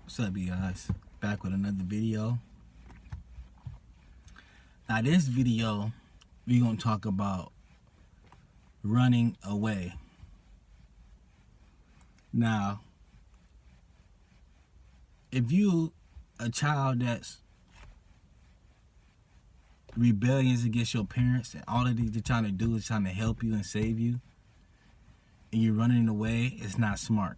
What's up, you guys? Back with another video. Now, this video, we're going to talk about running away. Now, if you a child that's rebellious against your parents and all of they're trying to do is trying to help you and save you, and you're running away, it's not smart.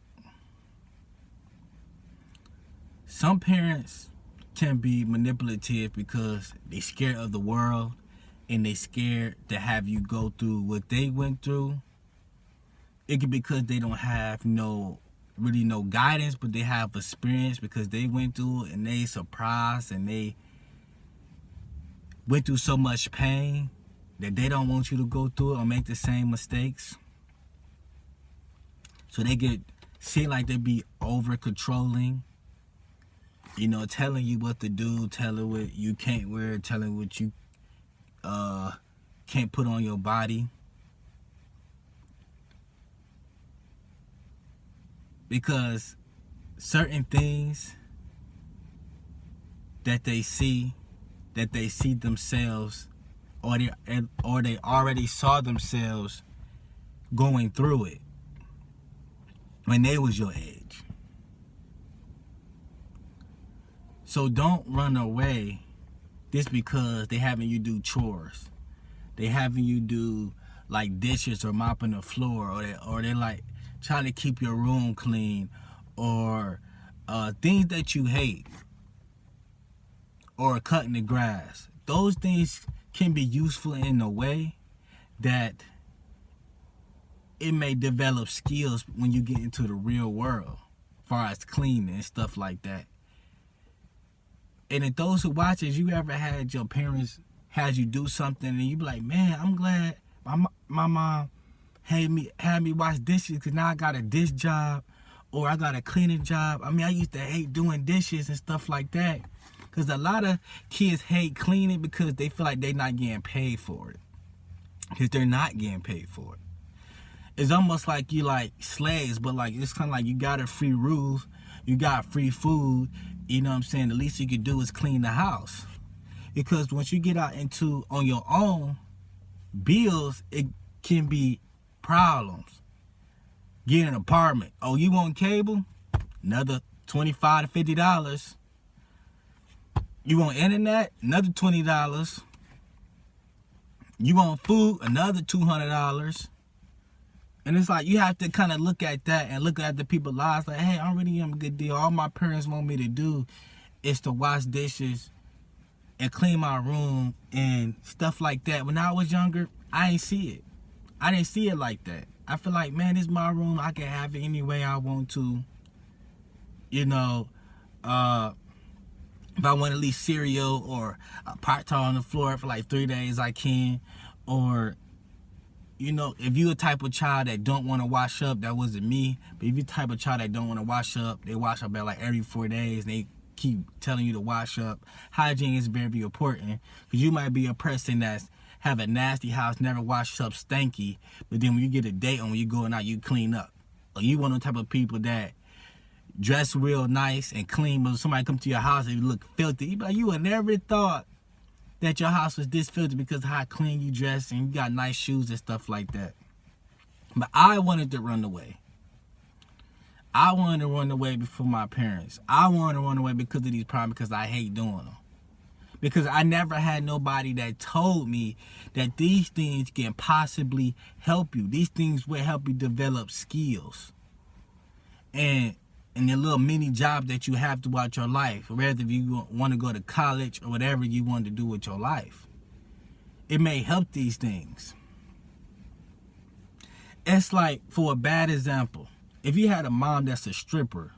Some parents can be manipulative because they're scared of the world and they scared to have you go through what they went through. It could be because they don't have really no guidance, but they have experience because they went through it and they surprised and they went through so much pain that they don't want you to go through it or make the same mistakes. So they seem like they be over controlling. Telling you what to do, telling what you can't wear, telling what you can't put on your body. Because certain things that they see themselves, or they already saw themselves going through it when they was your age. So don't run away just because they having you do chores. They having you do like dishes or mopping the floor, or they like trying to keep your room clean, or things that you hate, or cutting the grass. Those things can be useful in a way that it may develop skills when you get into the real world, as far as cleaning and stuff like that. And if those who watch it, you ever had your parents had you do something and you be like, man, I'm glad my mom had me wash dishes because now I got a dish job or I got a cleaning job. I mean, I used to hate doing dishes and stuff like that because a lot of kids hate cleaning because they feel like they're not getting paid for it, because they're not getting paid for it. It's almost like you like slaves, but like it's kind of like you got a free roof, you got free food. You know what I'm saying? The least you could do is clean the house. Because once you get out into on your own, bills, it can be problems. Get an apartment. Oh, you want cable? Another $25 to $50. You want internet? Another $20. You want food? Another $200. And it's like you have to kind of look at that and look at the people's lives like, hey, I really am a good deal. All my parents want me to do is to wash dishes and clean my room and stuff like that. When I was younger, I ain't see it. I didn't see it like that. I feel like, man, this is my room. I can have it any way I want to. If I want to leave cereal or a pot towel on the floor for like 3 days, I can. Or if you a type of child that don't want to wash up, that wasn't me. But if you type of child that don't want to wash up, they wash up at like every 4 days and they keep telling you to wash up. Hygiene is very important because you might be a person that's have a nasty house, never wash up, stanky, but then when you get a date on, when you going out, you clean up. Or you one of the type of people that dress real nice and clean, but somebody come to your house and you look filthy. You be like, you would never thought that your house was this filthy because of how clean you dress and you got nice shoes and stuff like that. But I wanted to run away. I wanted to run away before my parents. I wanted to run away because of these problems, because I hate doing them. Because I never had nobody that told me that these things can possibly help you. These things will help you develop skills. And the little mini job that you have throughout your life, whether if you want to go to college or whatever you want to do with your life, it may help these things. It's like, for a bad example, if you had a mom that's a stripper,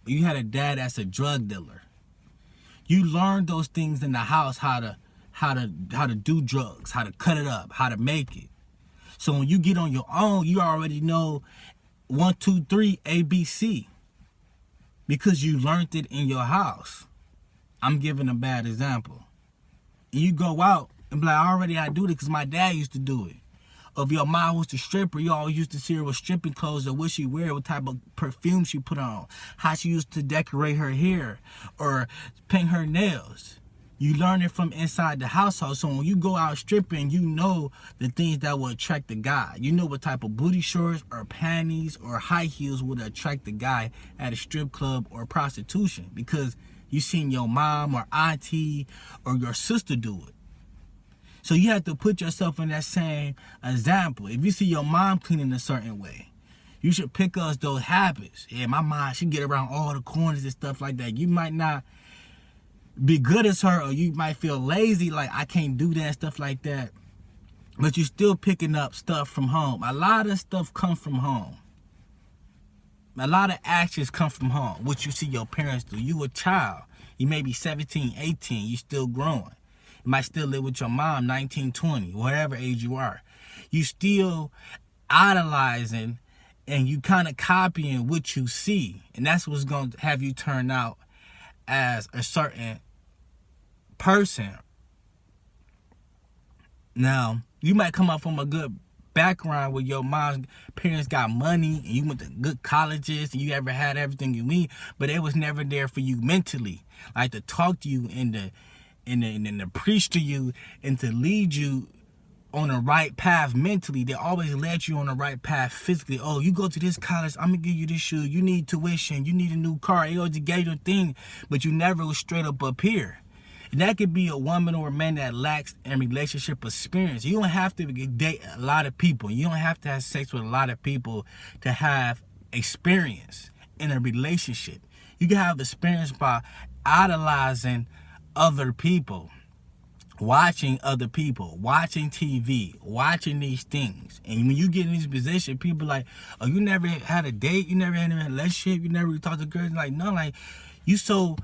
or you had a dad that's a drug dealer, you learn those things in the house, how to do drugs, how to cut it up, how to make it. So when you get on your own, you already know 1, 2, 3, ABC. Because you learned it in your house. I'm giving a bad example. And you go out and be like, I do this because my dad used to do it. Or if your mom was the stripper, you always used to see her with stripping clothes or what she wear, what type of perfume she put on, how she used to decorate her hair or paint her nails. You learn it from inside the household. So when you go out stripping, you know the things that will attract the guy. You know what type of booty shorts or panties or high heels would attract the guy at a strip club or prostitution, because you seen your mom or auntie or your sister do it. So you have to put yourself in that same example. If you see your mom cleaning a certain way, you should pick up those habits. Yeah, my mom, she get around all the corners and stuff like that. You might not be good as her, or you might feel lazy, like I can't do that and stuff like that, but you're still picking up stuff from home. A lot of stuff comes from home. A lot of actions come from home, what you see your parents do. You a child, you may be 17, 18, you still growing. You might still live with your mom, 19, 20, whatever age you are. You still idolizing and you kind of copying what you see, and that's what's going to have you turn out as a certain person. Now, you might come up from a good background where your mom's parents got money and you went to good colleges and you ever had everything you need, but it was never there for you mentally, like to talk to you and to preach to you and to lead you on the right path mentally. They always led you on the right path physically. Oh, you go to this college, I'm gonna give you this shoe, you need tuition, you need a new car. They always gave you a thing, but you never was straight up here. And that could be a woman or a man that lacks in relationship experience. You don't have to date a lot of people. You don't have to have sex with a lot of people to have experience in a relationship. You can have experience by idolizing other people, watching other people, watching TV, watching these things. And when you get in this position, people like, oh, you never had a date, you never had a relationship, you never really talked to girls. Like, no, like, you so,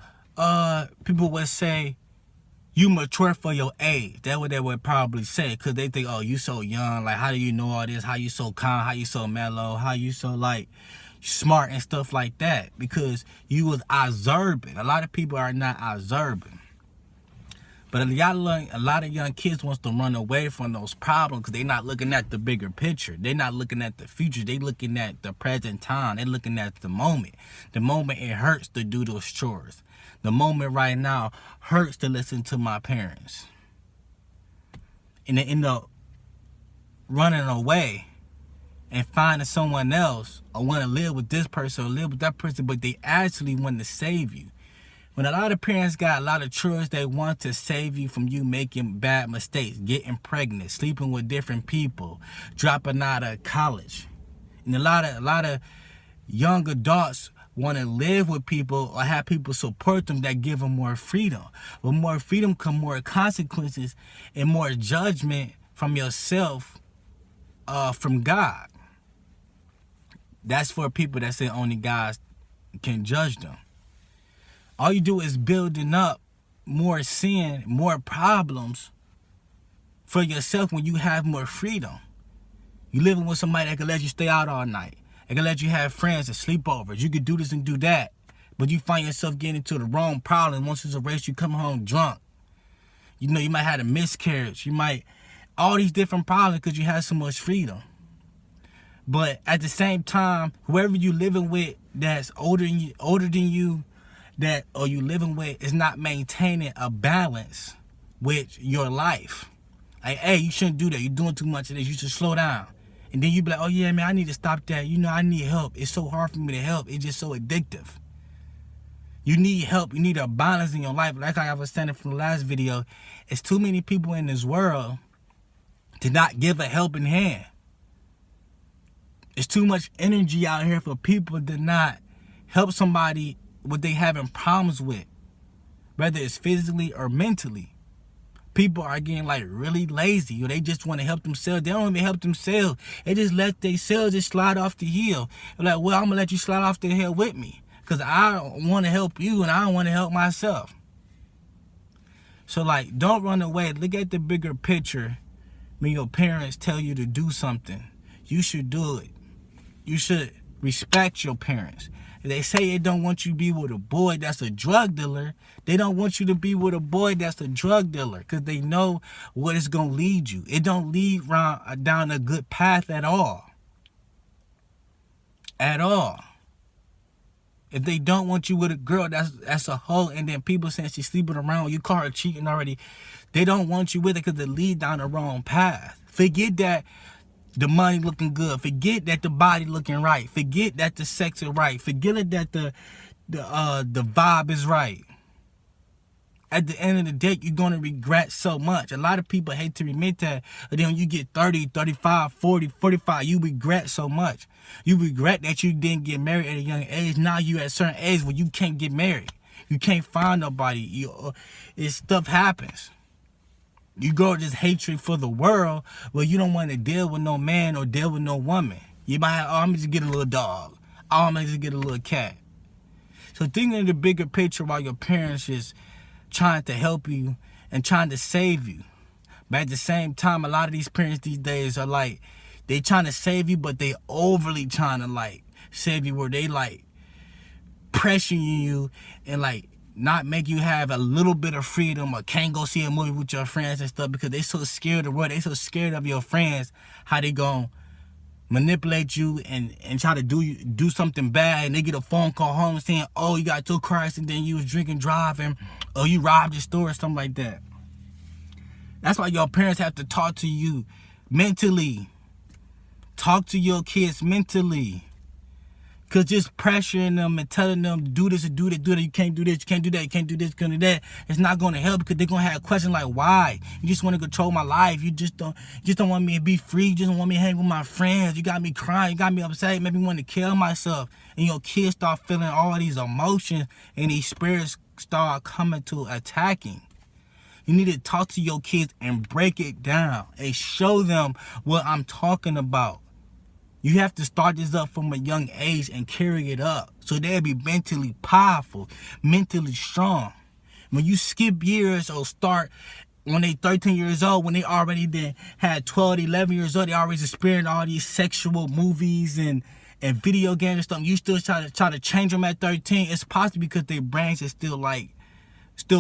people would say, you mature for your age. That's what they would probably say, because they think, oh, you so young, like, how do you know all this? How you so calm? How you so mellow? How you so, like, smart and stuff like that? Because you was observing. A lot of people are not observing. But a lot of young kids wants to run away from those problems because they're not looking at the bigger picture. They're not looking at the future. They're looking at the present time. They're looking at the moment. The moment it hurts to do those chores. The moment right now hurts to listen to my parents. And they end up running away and finding someone else, or want to live with this person or live with that person, but they actually want to save you. When a lot of parents got a lot of chores, they want to save you from you making bad mistakes, getting pregnant, sleeping with different people, dropping out of college. And a lot of young adults want to live with people or have people support them that give them more freedom. With more freedom come more consequences and more judgment from yourself, from God. That's for people that say only God can judge them. All you do is building up more sin, more problems for yourself when you have more freedom. You living with somebody that can let you stay out all night. They can let you have friends and sleepovers. You could do this and do that. But you find yourself getting into the wrong problem. Once it's a race, you come home drunk. You know, you might have a miscarriage. You might, all these different problems because you have so much freedom. But at the same time, whoever you living with that's older than you, that or you living with is not maintaining a balance with your life. Like, hey, you shouldn't do that. You're doing too much of this. You should slow down. And then you be like, oh yeah, man, I need to stop that. You know, I need help. It's so hard for me to help. It's just so addictive. You need help. You need a balance in your life. Like I was saying from the last video, it's too many people in this world to not give a helping hand. It's too much energy out here for people to not help somebody what they having problems with, whether it's physically or mentally. People are getting like really lazy, or they just want to help themselves. They don't even help themselves. They just let themselves just slide off the hill. They're like, well, I'm gonna let you slide off the hill with me because I want to help you and I don't want to help myself. So like, don't run away. Look at the bigger picture. When your parents tell you to do something, you should do it. You should respect your parents. They say they don't want you to be with a boy that's a drug dealer. They don't want you to be with a boy that's a drug dealer because they know what it's going to lead you. It don't lead down a good path at all. At all. If they don't want you with a girl that's a hoe, and then people saying she's sleeping around, you call her cheating already, they don't want you with it because it leads down the wrong path. Forget that the money looking good. Forget that the body looking right. Forget that the sex is right. Forget that the vibe is right. At the end of the day, you're going to regret so much. A lot of people hate to admit that. But then when you get 30, 35, 40, 45, you regret so much. You regret that you didn't get married at a young age. Now you at a certain age where you can't get married. You can't find nobody. Stuff happens. You grow this hatred for the world where you don't want to deal with no man or deal with no woman. You might have, I'm just get a little dog. I'm just get a little cat. So think of the bigger picture while your parents is trying to help you and trying to save you. But at the same time, a lot of these parents these days are like, they trying to save you, but they overly trying to like save you where they like pressuring you and like not make you have a little bit of freedom or can't go see a movie with your friends and stuff because they so scared of the world. They so scared of your friends, how they gonna manipulate you and try to do something bad, and they get a phone call home saying, oh, you got 2 cars and then you was drinking, driving, or you robbed the store or something like that. That's why your parents have to talk to you mentally. Talk to your kids mentally. Because just pressuring them and telling them to do this and do that, you can't do this, you can't do that, you can't do this, you can't do that, it's not going to help because they're going to have questions like, why? You just want to control my life. You just don't want me to be free. You just don't want me to hang with my friends. You got me crying. You got me upset. You made me want to kill myself. And your kids start feeling all these emotions and these spirits start coming to attacking. You need to talk to your kids and break it down and show them what I'm talking about. You have to start this up from a young age and carry it up so they'll be mentally powerful, mentally strong. When you skip years or start when they 13 years old, when they already then had 12, 11 years old, they already experienced all these sexual movies and video games and stuff. You still try to change them at 13. It's possible because their brains is still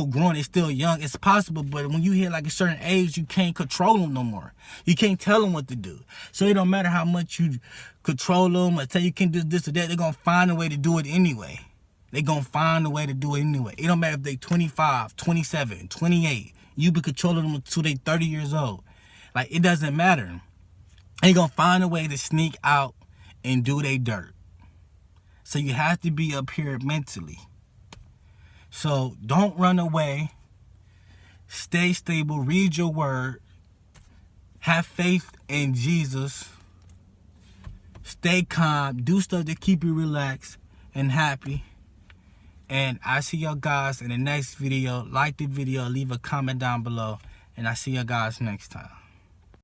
growing, they're still young. It's possible, but when you hit like a certain age, you can't control them no more. You can't tell them what to do. So it don't matter how much you control them or tell you can do this or that, they're going to find a way to do it anyway. They're going to find a way to do it anyway. It don't matter if they 25, 27, 28. You be controlling them until they 30 years old. Like, it doesn't matter. They're going to find a way to sneak out and do their dirt. So you have to be up here mentally. So don't run away. Stay stable. Read your word. Have faith in Jesus. Stay calm. Do stuff to keep you relaxed and happy. And I see y'all guys in the next video. Like the video. Leave a comment down below. And I see y'all guys next time.